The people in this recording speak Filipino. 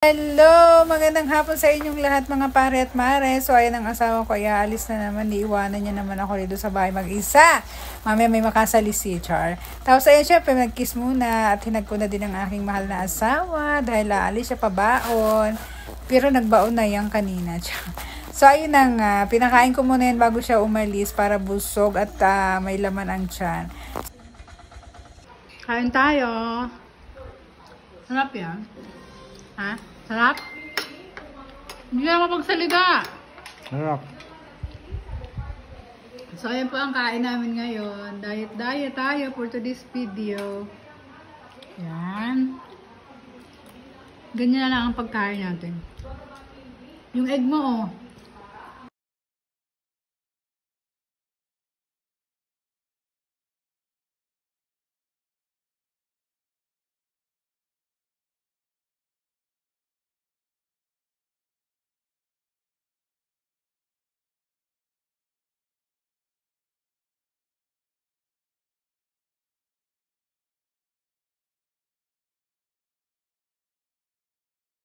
Hello! Magandang hapon sa inyong lahat mga pare at mare. So ayan ang asawa ko, aalis na naman. Iiwanan niya naman ako dito sa bahay mag-isa. Mamaya may makasali si Char. Tapos ayun, syempre nag-kiss muna at hinag ko na din ang aking mahal na asawa dahil aalis siya pabaon. Pero nagbaon na yan kanina. So ayun ang pinakain ko muna yan bago siya umalis para busog at may laman ang tiyan. Kain tayo. Sarap yan. Ha? Sarap? Hindi na mapagsalita. Sarap. So, ayan po ang kain namin ngayon. Diet tayo for today's video. Yan. Ganyan na lang ang pagkain natin. Yung egg mo, oh.